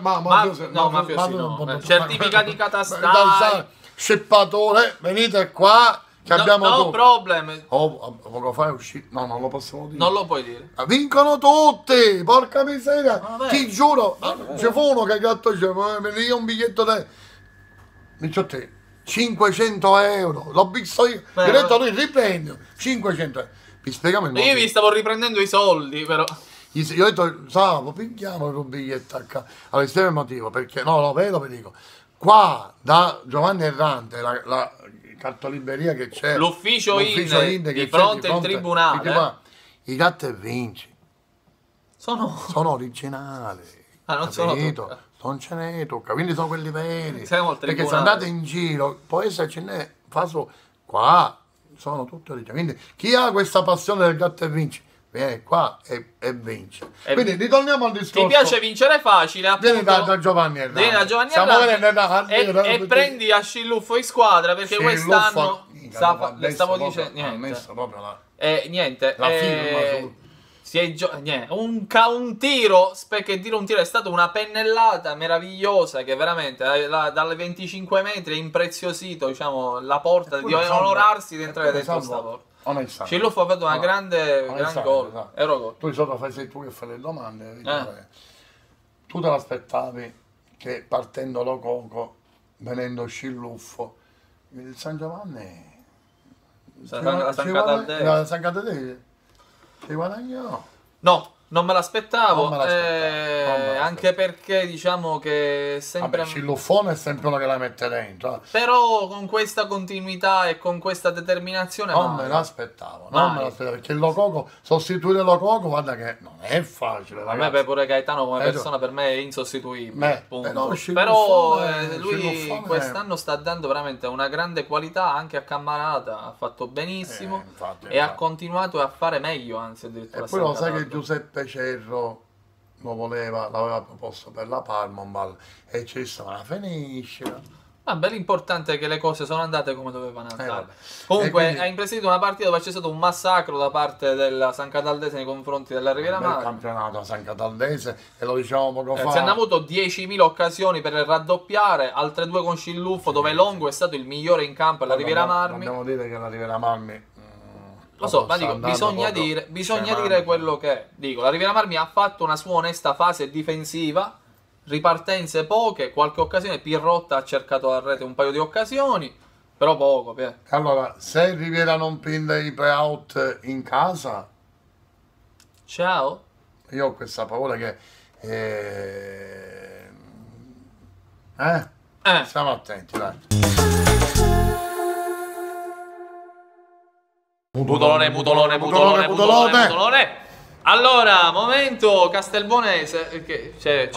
certificati catastali, scippatore, venite qua che abbiamo problem. Poco fa è uscito. No, non lo possiamo dire. Non lo puoi dire. Vincono tutti, porca miseria. Ti giuro, c'è uno che gatto io un biglietto da 500 euro, l'ho visto io. Ho detto lui riprendo 500 euro. Vi spieghiamo il motivo. Io vi stavo riprendendo i soldi, però. Io ho detto, Salvo, picchiamo un biglietto a casa. Allora, spiego il motivo, perché vedo, vi dico. Qua da Giovanni Errante, la cartoliberia che c'è, l'ufficio INE di fronte al tribunale, i gatti e vinci sono originali. Non ce ne tocca, quindi sono quelli veri. Perché se andate in giro, può esserci qua sono tutti originali. Quindi chi ha questa passione del gatto e vinci, viene qua e vince. Quindi ritorniamo al discorso. Ti piace vincere facile, appunto. Vieni da Giovanni Errante. E prendi a Sciluffo in squadra, perché quest'anno stavo dicendo niente. La firma un tiro è stato una pennellata meravigliosa che veramente dalle 25 metri è impreziosito, diciamo, la porta di onorarsi di entrare dentro questa porta. Sciluffo ha fatto una grande gol. Tu sei tu che fai le domande. Tu te l'aspettavi che partendo Lococo, venendo Sciluffo, il San Giovanni San Cataldelli ci guadagnò? No, non me l'aspettavo, anche perché diciamo che sempre Sciluffone è sempre uno che la mette dentro. Però con questa continuità e con questa determinazione non me l'aspettavo, perché il Lococo, sostituire Lococo, guarda che non è facile, ragazzi. A me pure Gaetano come persona per me è insostituibile, però lui quest'anno sta dando veramente una grande qualità anche a Cammarata, ha fatto benissimo e ha continuato a fare meglio, anzi addirittura. E poi lo sai che Giuseppe Cerro l'aveva proposto per la Parma e ci disse, ma finisce. Vabbè, l'importante è che le cose sono andate come dovevano andare. Vabbè. Comunque, quindi... ha impresiedito una partita dove c'è stato un massacro da parte della San Cataldese nei confronti della Riviera Bel Mare. campionato a San Cataldese, e lo dicevamo poco fa. Si hanno avuto 10.000 occasioni per raddoppiare, altre 2 con Scilluffo, dove Longo è stato il migliore in campo e la Riviera Marmi. Dobbiamo dire che la Riviera Marmi... Lo so, ma dico, bisogna dire quello che è. Dico, la Riviera Marmi ha fatto una sua onesta fase difensiva, ripartenze poche, qualche occasione. Pirrotta ha cercato a rete un paio di occasioni, però poco. Allora, se Riviera non prende i play-out in casa, Ciao. io ho questa paura che... Stiamo attenti, dai. Mutolone. Allora, momento Castelbuonese, che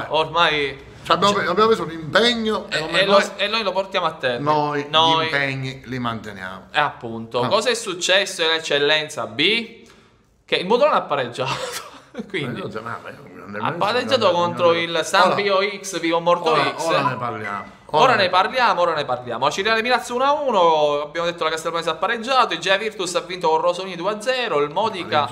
ormai abbiamo preso un impegno e noi lo portiamo a termine. Noi gli impegni li manteniamo. E appunto, cosa è successo in eccellenza B? Che il Mutolone ha pareggiato. Quindi ha pareggiato contro il San Pio X Vivo Morto X. Ora ne parliamo. Ora ne parliamo. A Ciriale Milazzo 1-1, abbiamo detto la Castelbuonese ha pareggiato, il Gea Virtus ha vinto con Rosolini 2-0, il Modica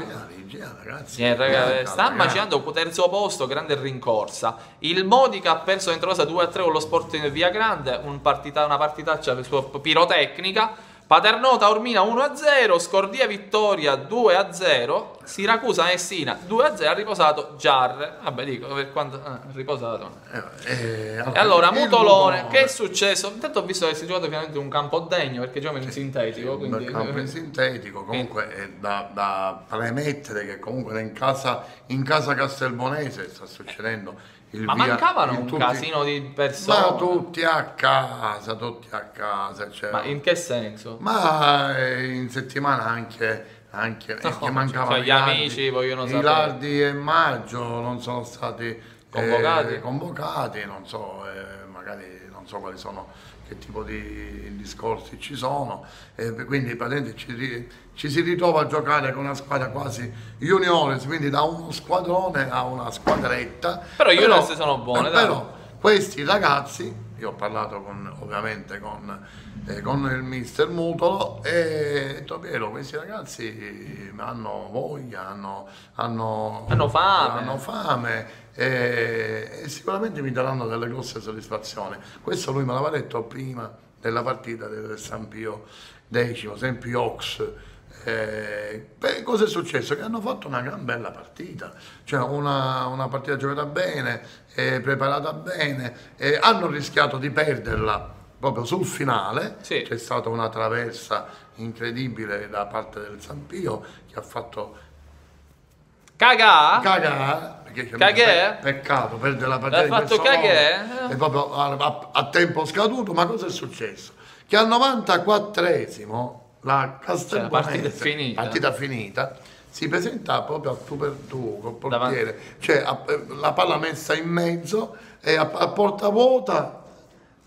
ragazzi, sta macinando terzo posto, grande rincorsa. Il Modica ha perso dentro casa 2-3 con lo Sporting Via Grande, una partitaccia pirotecnica. Paternò Taormina 1-0, Scordia Vittoria 2-0, Siracusa Messina 2-0, ha riposato Giarre. Vabbè, dico per quanto riposato. E allora Mutolone, che è successo? Intanto ho visto che si è giocato finalmente un campo degno, perché gioca in sintetico, quindi un campo in sintetico, comunque è da premettere che comunque in casa Castelbuonese sta succedendo mancavano un casino di persone. Ma tutti a casa. Cioè, ma in che senso? Ma in settimana anche che mancavano gli amici vogliono sapere. Ilardi e Maggio non sono stati convocati, non so, magari non so quali sono, che tipo di discorsi ci sono, quindi praticamente ci si ritrova a giocare con una squadra quasi juniores, quindi da uno squadrone a una squadretta. Però juniors sono buone, però questi ragazzi, io ho parlato ovviamente con il mister Mutolo e detto, Piero, questi ragazzi hanno voglia, hanno fame e sicuramente mi daranno delle grosse soddisfazioni. Questo lui me l'aveva detto prima della partita del San Pio X, San Pio Ox. Cosa è successo? Che hanno fatto una gran bella partita, cioè una partita giocata bene, preparata bene, hanno rischiato di perderla proprio sul finale. Sì. C'è stata una traversa incredibile da parte del San Pio che ha fatto cagà, perché peccato perdere la partita, ha fatto cagà, è proprio a tempo scaduto. Ma cosa è successo? Che al 94esimo la Castelbuonese, partita finita, si presenta proprio a tu per tu col portiere, cioè la palla messa in mezzo e a porta vuota,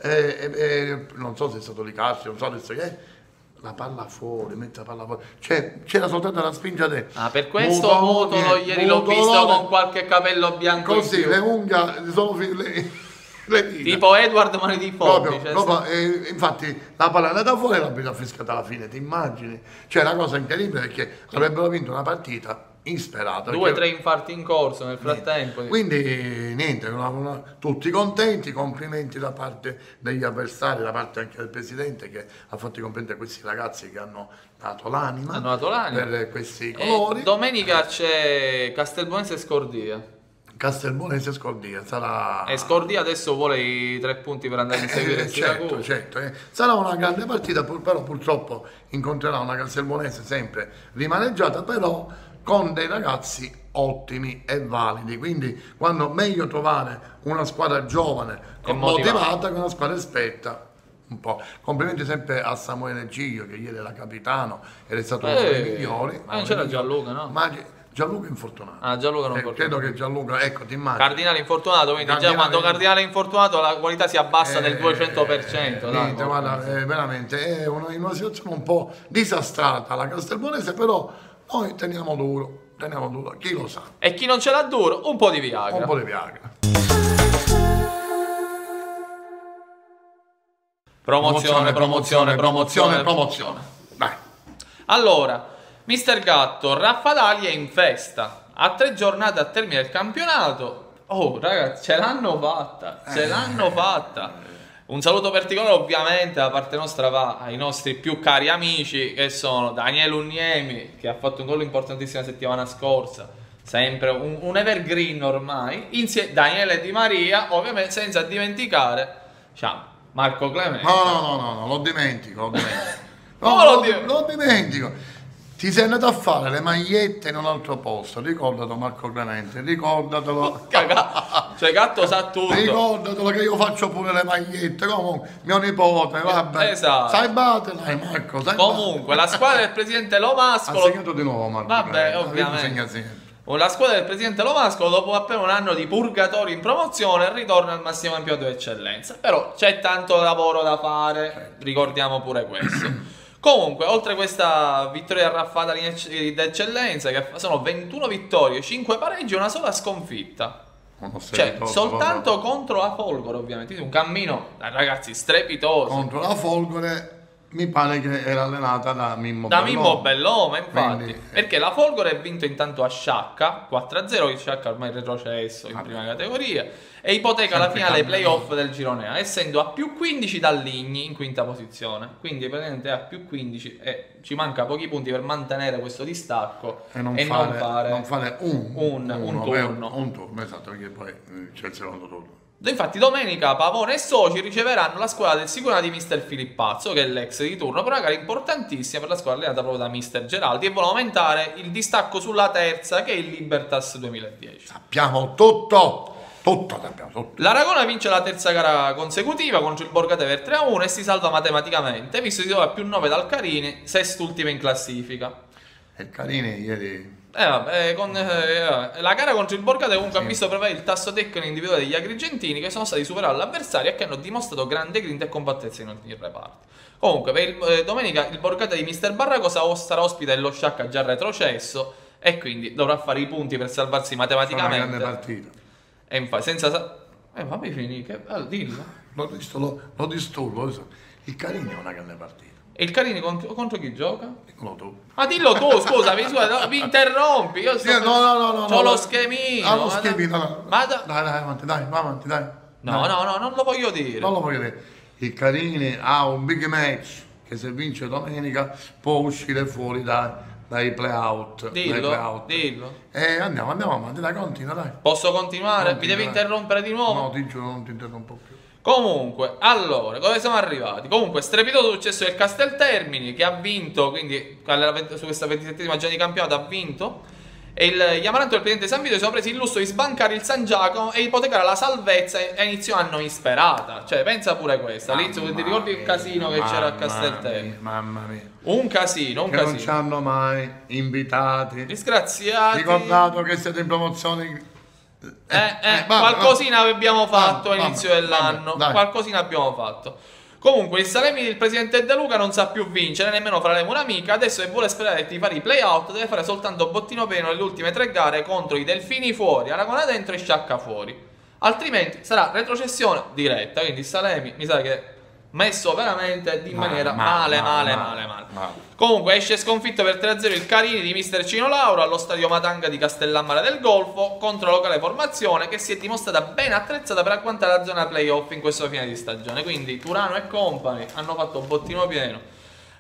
non so se è stato Licastri, non so adesso che è, la palla fuori, mette la palla fuori, cioè c'era soltanto la spingia dentro. Per questo Mutolo ieri l'ho visto con qualche capello bianco così, in più. le unghie sono tipo Edward Mani di Forti, infatti la palla è andata fuori e l'arbitro ha fischiato alla fine, ti immagini? Cioè una cosa incredibile, perché avrebbero vinto una partita insperata, 2-3 infarti in corso nel frattempo. Quindi niente, tutti contenti, complimenti da parte degli avversari, da parte anche del presidente che ha fatto i complimenti a questi ragazzi che hanno dato l'anima per questi colori. Domenica c'è Castelbuonese e Scordia. Castelbuonese e Scordia sarà... E Scordia adesso vuole i 3 punti per andare a inseguire il Siracusa. Certo. Sarà una grande partita, però purtroppo incontrerà una Castelbuonese sempre rimaneggiata, però con dei ragazzi ottimi e validi, quindi quando meglio trovare una squadra giovane motivata che una squadra esperta. Un po'. Complimenti sempre a Samuele Giglio, che ieri era capitano ed è stato uno dei migliori. Ma non c'era Gianluca, no? Gianluca infortunato. Gianluca non infortunato. Credo che Gianluca, ecco, ti immagini. Cardinale infortunato, quindi già quando Cardinale è infortunato la qualità si abbassa del 200%. Niente, guarda, veramente è in una situazione un po' disastrata la Castelbuonese, però noi teniamo duro, chi lo sa. E chi non ce l'ha duro, un po' di Viagra. Un po' di Viagra. Promozione. Dai. Allora, Mister Gatto, Raffadali è in festa. A 3 giornate a termine del campionato. Oh, ragazzi, ce l'hanno fatta. Un saluto particolare ovviamente da parte nostra va ai nostri più cari amici, che sono Daniele Uniemi, che ha fatto un gol importantissimo la settimana scorsa, sempre un evergreen ormai, Daniele Di Maria, ovviamente senza dimenticare Marco Clemente. No, lo dimentico. Lo dimentico. Ti sei andato a fare le magliette in un altro posto, ricordatelo Marco Clemente, ricordatelo. Cioè Gatto sa tutto. Ricordatelo che io faccio pure le magliette, comunque mio nipote, vabbè. Esatto. Sai battere, dai Marco, Comunque, la squadra del presidente Lomascolo... Ha segnato di nuovo Marco Vabbè, Clemente, ovviamente. La squadra del presidente Lomascolo, dopo appena un anno di purgatorio in promozione, ritorna al massimo campionato d'eccellenza. Però c'è tanto lavoro da fare, ricordiamo pure questo. Comunque, oltre questa vittoria raffata d'eccellenza, che sono 21 vittorie, 5 pareggi e una sola sconfitta. Cioè, soltanto contro la Folgore, ovviamente. Un cammino, ragazzi, strepitoso. Contro la Folgore mi pare che era allenata da Mimmo Belloma, infatti. Quindi, perché la Folgore ha vinto intanto a Sciacca 4-0, che Sciacca ormai è retrocesso in prima categoria, e ipoteca la finale ai playoff del girone A, essendo a più 15 dal Ligni in quinta posizione. Quindi praticamente è a più 15 e ci manca pochi punti per mantenere questo distacco e non fare un turno, esatto, perché poi c'è il secondo turno. Infatti domenica Pavone e soci riceveranno la squadra del sicurano di Mister Filippazzo, che è l'ex di turno, però una gara importantissima per la squadra allenata proprio da Mister Geraldi, e vuole aumentare il distacco sulla terza, che è il Libertas 2010. Sappiamo tutto. L'Aragona vince la terza gara consecutiva contro il Borgate per 3-1 e si salva matematicamente, visto che si trova a più 9 dal Carini, sest'ultima in classifica. E il Carini ieri... la gara contro il Borgate comunque ha visto prevalere il tasso tecnico individuale degli agrigentini, che sono stati superati all'avversario e che hanno dimostrato grande grinta e compattezza in ogni reparto. Comunque per domenica il Borgate di Mister Barraco sarà ospite dello Sciacca già retrocesso e quindi dovrà fare i punti per salvarsi matematicamente. È una grande partita. E infatti senza... fammi finire, dillo. Lo disturbo. Il Carini è una grande partita. E il Carini contro chi gioca? Dillo tu. Dillo tu, scusa, mi interrompi. Io no. C'ho lo schemino. Lo schemino, no. Dai, va avanti. No, non lo voglio dire. Non lo voglio dire. Il Carini ha un big match che se vince domenica può uscire fuori dai play-out. Dillo. Andiamo avanti, dai, continua, dai. Posso continuare? Mi devi interrompere di nuovo? No, ti giuro, non ti interrompo più. Comunque, allora, dove siamo arrivati? Comunque, strepitoso successo del Casteltermini, che ha vinto, quindi su questa 27esima giornata di campionato ha vinto. E gli Amaranto del presidente San Vito si sono presi il lusso di sbancare il San Giacomo e ipotecare la salvezza a inizio anno insperata. Cioè, pensa pure questa. All'inizio ti ricordi il casino che c'era a Casteltermini? Mamma mia. Un casino. Non ci hanno mai invitati. Disgraziati. Ricordato che siete in promozione. Qualcosina abbiamo fatto all'inizio dell'anno. Qualcosina abbiamo fatto. Comunque il Salemi del presidente De Luca non sa più vincere, nemmeno fra le un'amica. Adesso se vuole sperare di fare i play-out deve fare soltanto bottino pieno nelle ultime 3 gare contro i Delfini fuori, Aragona dentro e Sciacca fuori. Altrimenti sarà retrocessione diretta. Quindi Salemi mi sa che messo veramente in maniera male. Comunque esce sconfitto per 3-0 il Carini di Mister Cino Lauro allo stadio Matanga di Castellammare del Golfo contro la locale formazione, che si è dimostrata ben attrezzata per agguantare la zona playoff in questo fine di stagione. Quindi Turano e compagni hanno fatto un bottino pieno.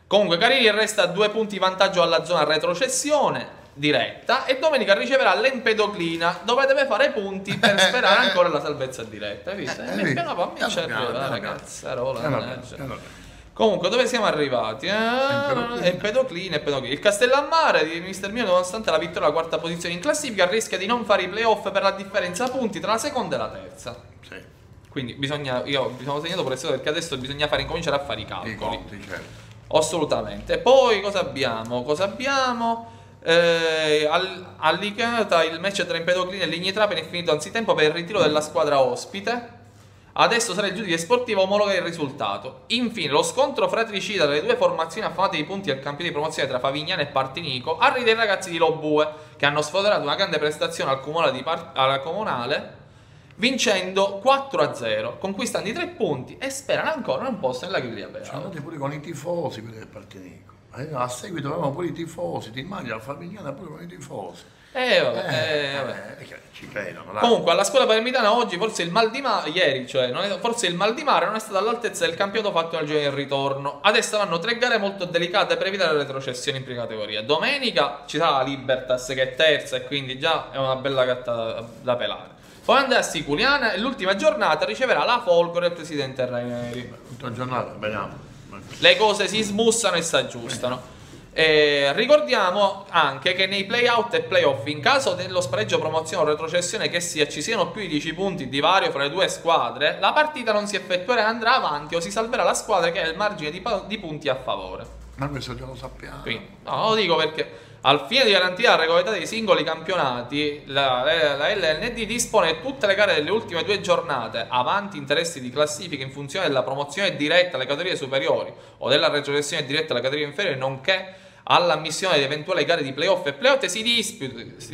Comunque Carini resta a 2 punti vantaggio alla zona retrocessione diretta e domenica riceverà l'Empedoclina, dove deve fare punti per sperare ancora la salvezza diretta. Hai visto? Comunque dove siamo arrivati? Empedoclina. Il Castellammare di Mister Mio, nonostante la vittoria alla 4ª posizione in classifica, rischia di non fare i playoff per la differenza punti tra la seconda e la terza. Sì. Quindi mi sono segnato questo perché adesso bisogna incominciare a fare i calcoli. I conti, certo. Assolutamente. Poi cosa abbiamo? Allicata il match tra Empedoclina e Ligni Trapani è finito anzitempo per il ritiro della squadra ospite. Adesso sarà il giudice sportivo a omologare il risultato. Infine lo scontro fratricida delle due formazioni affamate di punti al campione di promozione tra Favignana e Partinico arriva ai ragazzi di Lobue, che hanno sfoderato una grande prestazione al comunale vincendo 4-0, conquistando i 3 punti e sperano ancora un posto nella griglia playout. Sono andati pure con i tifosi quelli del Partinico. A seguito avevamo pure i tifosi, ti immagini al Favignana pure con i tifosi. Vabbè. Ci credono. Dai. Comunque alla scuola palermitana oggi forse il mal di mare, ieri cioè, forse il mal di mare non è stato all'altezza del campionato fatto nel giorno del ritorno. Adesso vanno 3 gare molto delicate per evitare le retrocessioni in prima categoria. Domenica ci sarà la Libertas che è terza e quindi già è una bella gatta da pelare. Poi andrà a Siculiana e l'ultima giornata riceverà la Folgore e il presidente Raineri. Tutta giornata, vediamo. Le cose si smussano e si aggiustano. Ricordiamo anche che nei play-out e play-off, in caso dello spareggio promozione o retrocessione che sia, ci siano più di 10 punti di vario fra le due squadre, la partita non si effettuerà e andrà avanti o si salverà la squadra che ha il margine di punti a favore. Ma questo già lo sappiamo. Quindi, no, lo dico perché al fine di garantire la regolarità dei singoli campionati, la LND dispone tutte le gare delle ultime 2 giornate avanti interessi di classifica in funzione della promozione diretta alle categorie superiori o della retrocessione diretta alle categorie inferiori, nonché all'ammissione di eventuali gare di playoff e playout si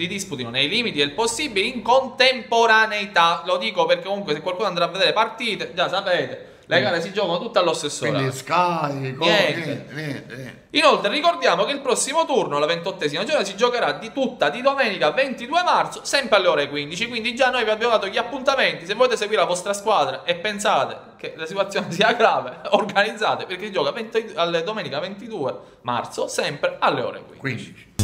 disputino nei limiti del possibile in contemporaneità. Lo dico perché comunque se qualcuno andrà a vedere partite, già sapete, le gare si giocano tutte allo stesso orario. Quindi Sky, niente. Inoltre ricordiamo che il prossimo turno, la 28esima giornata, si giocherà di domenica 22 marzo, sempre alle ore 15. Quindi già noi vi abbiamo dato gli appuntamenti. Se volete seguire la vostra squadra e pensate che la situazione sia grave, organizzate, perché si gioca alle domenica 22 marzo, sempre alle ore 15.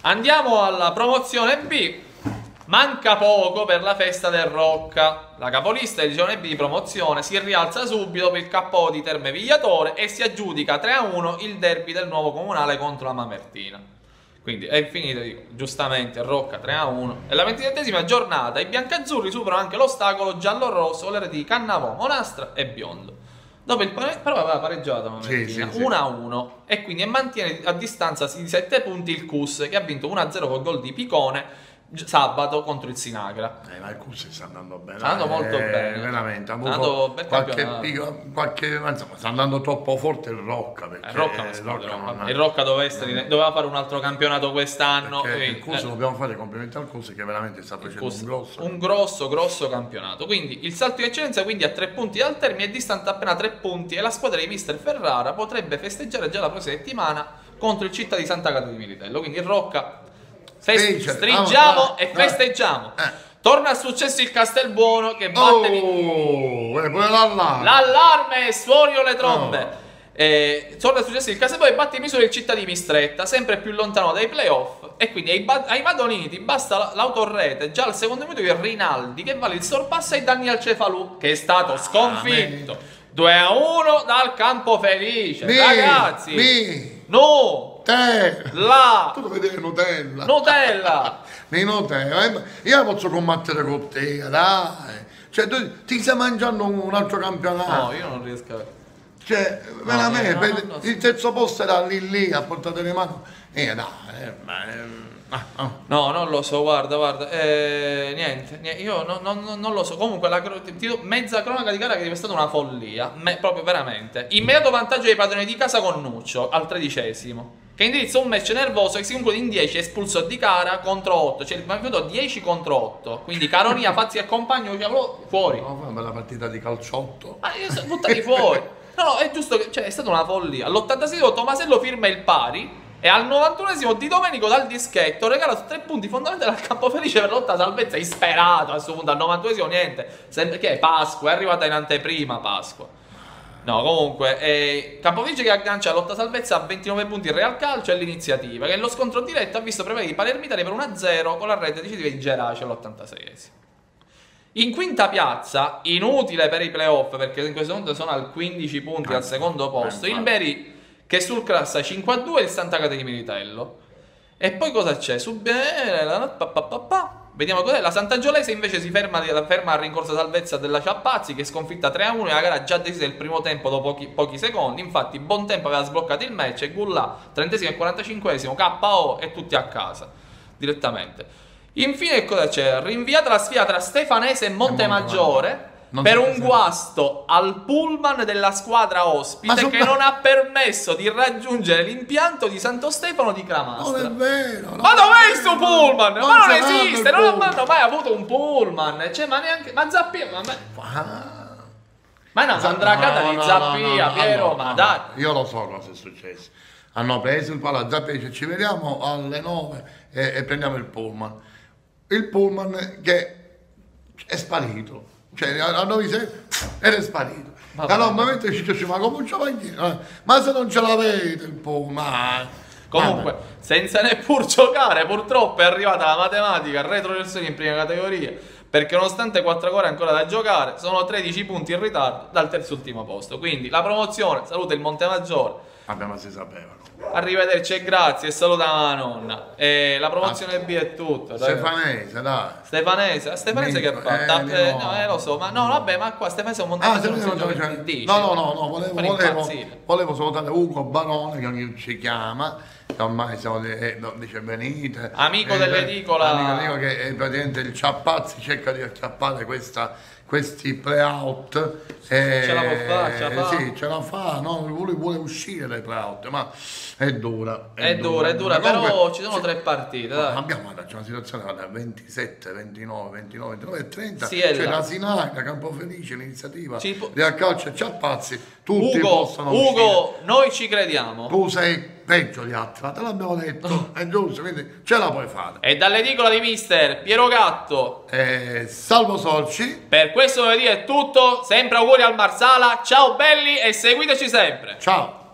Andiamo alla promozione B. Manca poco per la festa del Rocca. La capolista del girone B di promozione si rialza subito per il KO di Terme Vigliatore e si aggiudica 3-1 il derby del nuovo comunale contro la Mamertina. Quindi è finito, giustamente, Rocca 3-1. E la 27esima giornata i biancazzurri superano anche l'ostacolo giallo-rosso con le reti di Cannavò, Monastra e Biondo. Dopo però aveva pareggiato la Mamertina 1-1 e quindi mantiene a distanza di 7 punti il CUS, che ha vinto 1-0 col gol di Picone sabato contro il Sinagra. Ma il Cus sta andando bene. Sta andando molto bene. Veramente. Ha avuto qualche insomma, sta andando troppo forte il Rocca. Perché il Rocca doveva fare un altro campionato quest'anno. Il Cus dobbiamo fare i complimenti al Cus che veramente sta facendo un grosso campionato. Quindi il salto in eccellenza quindi a 3 punti dal termine è distante appena 3 punti e la squadra di mister Ferrara potrebbe festeggiare già la prossima settimana contro il Città di Santa Cata di Militello. Quindi il Rocca stringiamo e festeggiamo. Torna al successo il Castelbuono che batte l'allarme, suonino le trombe. Torna al successo il Castelbuono e batte in misura il Città di Mistretta, sempre più lontano dai playoff. E quindi ai Madoniti basta l'autorrete già al secondo minuto di Rinaldi che vale il sorpasso ai danni al Cefalù, che è stato sconfitto 2-1 dal Campo Felice. Ragazzi, tu devi vedere Nutella. Io posso combattere con te, dai. Cioè, tu ti stai mangiando un altro campionato. No, io non riesco a... Cioè, veramente, il terzo posto era lì a portata di mano. No, non lo so, guarda, niente, io non lo so. Comunque mezza cronaca di gara che è stata una follia, proprio veramente. Immediato vantaggio dei padroni di casa con Nuccio al 13esimo, che indirizza un match nervoso che si conclude in 10 espulso di cara contro 8, cioè il campionato 10 contro 8, quindi Caronia, Fazzi e compagno fuori. No, una bella partita di calciotto. Io sono buttati fuori. No, è giusto che, cioè, è stata una follia. All'86 Tomasello firma il pari e al 91esimo Di Domenico dal dischetto regala 3 punti fondamentali al Campofelice per lotta salvezza. Isperato a questo punto al 91esimo niente, sempre che è Pasqua, è arrivata in anteprima Pasqua. No, comunque Campofelice che aggancia lotta salvezza a 29 punti il Real Calcio e l'Iniziativa che nello scontro diretto ha visto prevalere i palermitani per 1-0 con la rete decisiva di Gerace all'86esimo. In quinta piazza, inutile per i playoff perché in questo momento sono al 15 punti al secondo posto, il Beri che sul classa 5-2 il Santa Cata di Militello. E poi cosa c'è? Vediamo cos'è. La Sant'Angiolese invece si ferma al rincorso salvezza della Ciappazzi che sconfitta 3-1 e la gara già decisa il primo tempo dopo pochi secondi. Infatti Bontempo aveva sbloccato il match e Gullà 30esimo e 45esimo KO e tutti a casa direttamente. Infine cosa c'è? Rinviata la sfida tra Stefanese e Montemaggiore per un guasto al pullman della squadra ospite che non ha permesso di raggiungere l'impianto di Santo Stefano di Cremastra. Non è vero. Ma dov'è sto pullman? Ma non esiste, non pullman. hanno mai avuto un pullman. Cioè, ma neanche. Ma Zappia. Ma è una mandracata di Zappia, Piero, ma dai. Io lo so cosa è successo. Hanno preso il palo a Zappia e dice ci vediamo alle 9 e prendiamo il pullman. Il pullman che è sparito. Cioè a 9 ed è sparito. Allora un momento ci dice ma come c'è ma se non ce l'avete il pullman. Comunque, senza neppur giocare, purtroppo è arrivata la matematica retrocessione in prima categoria. Perché nonostante 4 gare ancora da giocare, sono 13 punti in ritardo dal terzo ultimo posto. Quindi la promozione, saluta il Montemaggiore. Vabbè, ma si sapeva. Arrivederci e grazie, e saluta la nonna. E la promozione B è tutto. Stefanese, dai. Stefanese che ha fatto? No, lo so, ma no, vabbè, ma qua Stefanese è un Montemaggiore. Volevo salutare Ugo Barone che oggi ci chiama. Che ormai siamo dice venite. Amico dell'edicola. Amico che praticamente il Ciappazzi cerca di acchiappare questi play-out. Ce la può fare, Sì, ce la fa, no? Lui vuole uscire dai play-out, ma è dura. È dura, però ci sono 3 partite. Dai. Abbiamo c'è una situazione da 27, 29 e 30. Sì, c'è la Sinaglia, Campofelice, l'iniziativa del calcio e Ciappazzi. Tutti Ugo, possono uscire. Ugo, noi ci crediamo. Tu sei peggio di altri, ma te l'abbiamo detto, è giusto, quindi ce la puoi fare. E dall'edicola di mister Piero Gatto, Salvo Sorci. per questo lunedì è tutto, sempre auguri al Marsala, ciao belli e seguiteci sempre. Ciao.